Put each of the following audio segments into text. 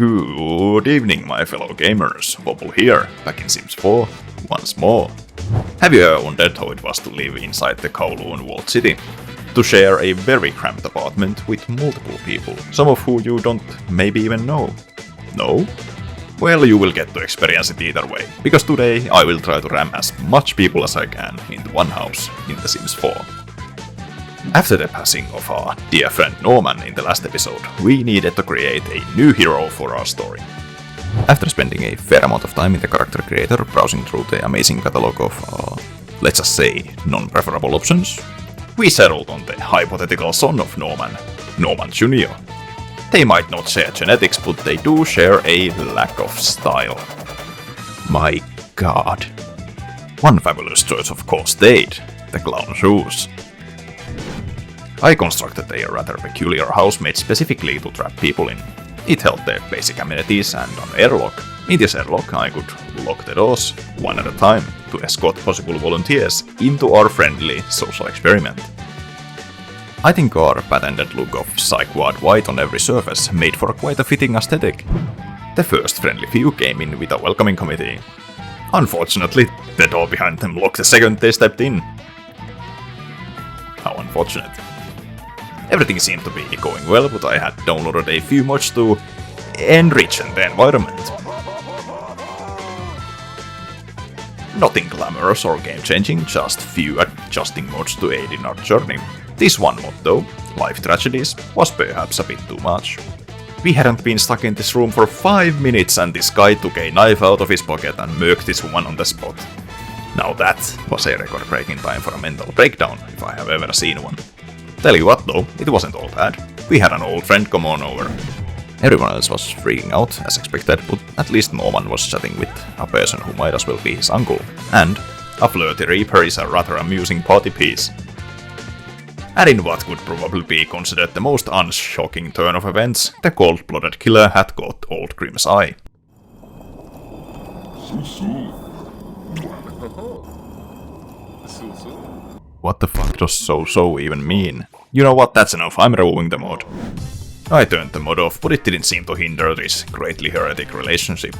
Good evening, my fellow gamers. Wobble here, back in Sims 4, once more. Have you ever wondered how it was to live inside the Kowloon walled city? To share a very cramped apartment with multiple people, some of who you don't maybe even know. No? Well, you will get to experience it either way, because today I will try to ram as much people as I can into one house in The Sims 4. After the passing of our dear friend Norman in the last episode, we needed to create a new hero for our story. After spending a fair amount of time in the character creator, browsing through the amazing catalogue of, let's just say, non-preferable options, we settled on the hypothetical son of Norman, Norman Jr. They might not share genetics, but they do share a lack of style. My god. One fabulous choice of course stayed, the clown shoes. I constructed a rather peculiar house made specifically to trap people in. It held the basic amenities and an airlock. In this airlock I could lock the doors, one at a time, to escort possible volunteers into our friendly social experiment. I think our patented look of psych-ward white on every surface made for quite a fitting aesthetic. The first friendly few came in with a welcoming committee. Unfortunately, the door behind them locked the second they stepped in. How unfortunate. Everything seemed to be going well, but I had downloaded a few mods to enrich the environment. Nothing glamorous or game-changing, just few adjusting mods to aid in our journey. This one mod though, Life Tragedies, was perhaps a bit too much. We hadn't been stuck in this room for 5 minutes and this guy took a knife out of his pocket and murked this woman on the spot. Now that was a record-breaking time for a mental breakdown, if I have ever seen one. Tell you what though, it wasn't all bad. We had an old friend come on over. Everyone else was freaking out, as expected, but at least Norman was chatting with a person who might as well be his uncle. And a flirty reaper is a rather amusing party piece. And in what could probably be considered the most unshocking turn of events, the cold-blooded killer had got Old Grim's eye. What the fuck does so even mean? You know what, that's enough, I'm removing the mod. I turned the mod off, but it didn't seem to hinder this greatly heretic relationship.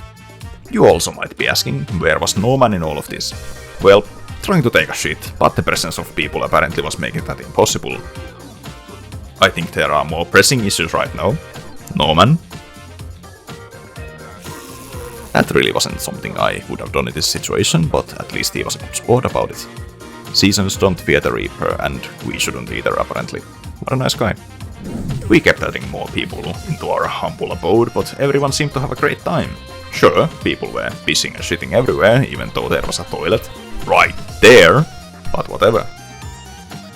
You also might be asking, where was Norman in all of this? Well, trying to take a shit, but the presence of people apparently was making that impossible. I think there are more pressing issues right now. Norman? That really wasn't something I would have done in this situation, but at least he was a good sport about it. Seasons don't fear the Reaper, and we shouldn't either apparently. What a nice guy. We kept adding more people into our humble abode, but everyone seemed to have a great time. Sure, people were pissing and shitting everywhere, even though there was a toilet right there, but whatever.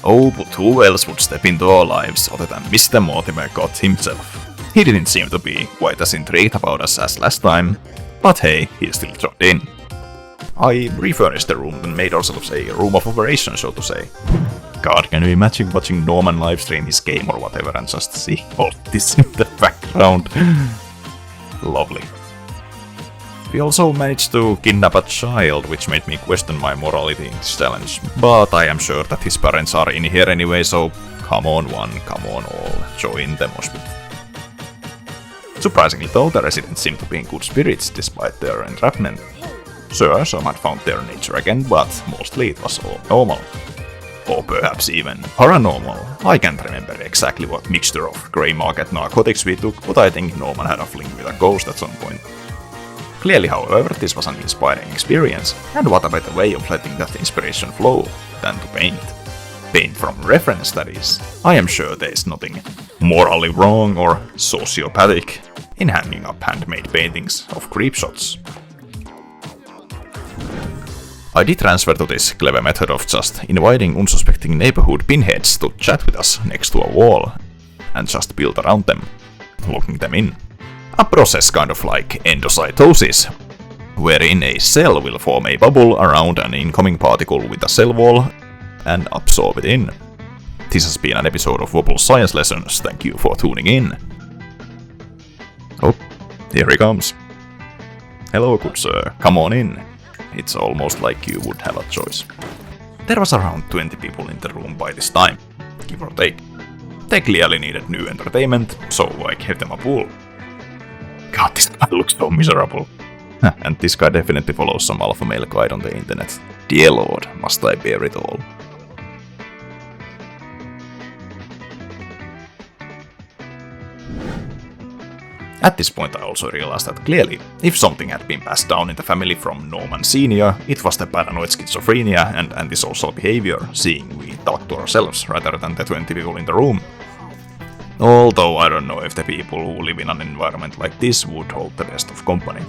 Oh, but who else would step into our lives other than Mr. Mortimer God himself? He didn't seem to be quite as intrigued about us as last time, but hey, he still dropped in. I refurnished the room and made ourselves a room of operations, so to say. God, can you imagine watching Norman livestream his game or whatever and just see all this in the background? Lovely. We also managed to kidnap a child, which made me question my morality in this challenge, but I am sure that his parents are in here anyway, so come on one, come on all, join the mosh pit. Surprisingly though, the residents seem to be in good spirits despite their entrapment. Sure, some had found their nature again, but mostly it was all normal. Or perhaps even paranormal. I can't remember exactly what mixture of grey market narcotics we took, but I think Norman had a fling with a ghost at some point. Clearly, however, this was an inspiring experience, and what a better way of letting that inspiration flow than to paint. Paint from reference, that is. I am sure there is nothing morally wrong or sociopathic in hanging up handmade paintings of creep shots. I did transfer to this clever method of just inviting unsuspecting neighborhood pinheads to chat with us next to a wall, and just build around them, locking them in. A process kind of like endocytosis, wherein a cell will form a bubble around an incoming particle with a cell wall, and absorb it in. This has been an episode of Wobble Science Lessons, thank you for tuning in. Oh, here he comes. Hello good sir, come on in. It's almost like you would have a choice. There was around 20 people in the room by this time, give or take. They clearly needed new entertainment, so I gave them a pool. god, this guy looks so miserable. And this guy definitely follows some alpha male guide on the internet. Dear lord, must I bear it all? At this point I also realized that clearly, if something had been passed down in the family from Norman Senior, it was the paranoid schizophrenia and antisocial behavior, seeing we talk to ourselves rather than the 20 people in the room. Although I don't know if the people who live in an environment like this would hold the best of company.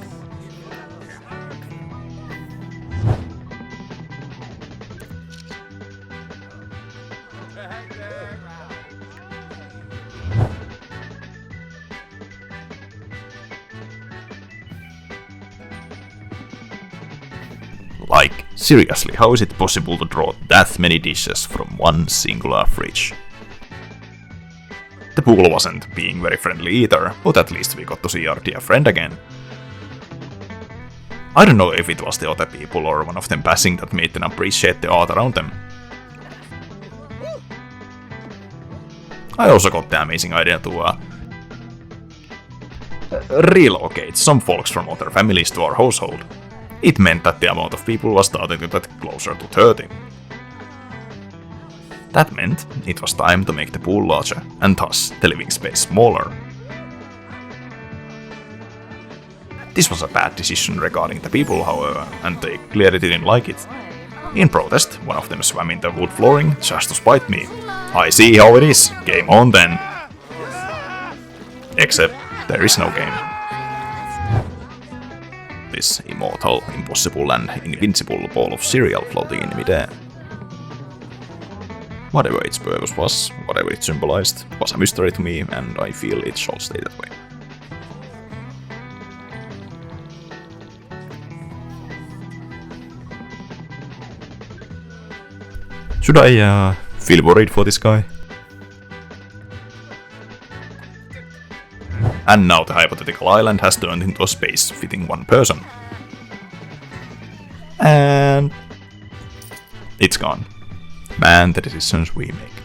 Like, seriously, how is it possible to draw that many dishes from one singular fridge? The pool wasn't being very friendly either, but at least we got to see our dear friend again. I don't know if it was the other people or one of them passing that made them appreciate the art around them. I also got the amazing idea to relocate some folks from other families to our household. It meant that the amount of people was starting to get closer to 30. That meant it was time to make the pool larger, and thus the living space smaller. This was a bad decision regarding the people, however, and they clearly didn't like it. In protest, one of them swam in the wood flooring just to spite me. I see how it is, game on then. Except there is no game. This immortal, impossible and invincible ball of cereal floating in midair. Whatever its purpose was, whatever it symbolized, was a mystery to me, and I feel it shall stay that way. Should I feel worried for this guy? And now the hypothetical island has turned into a space fitting one person. And it's gone. Man, the decisions we make.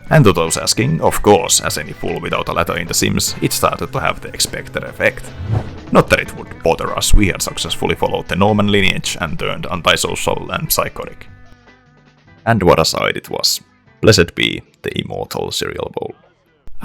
And to those asking, of course, as any pool without a ladder in The Sims, it started to have the expected effect. Not that it would bother us, we had successfully followed the Norman lineage and turned antisocial and psychotic. And what a sight it was. Blessed be the immortal cereal bowl.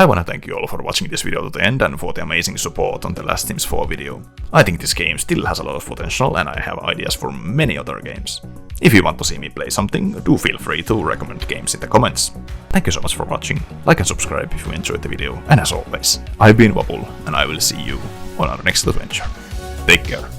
I wanna thank you all for watching this video to the end and for the amazing support on the last Sims 4 video. I think this game still has a lot of potential and I have ideas for many other games. If you want to see me play something, do feel free to recommend games in the comments. Thank you so much for watching, like and subscribe if you enjoyed the video, and as always, I've been Wobble and I will see you on our next adventure. Take care.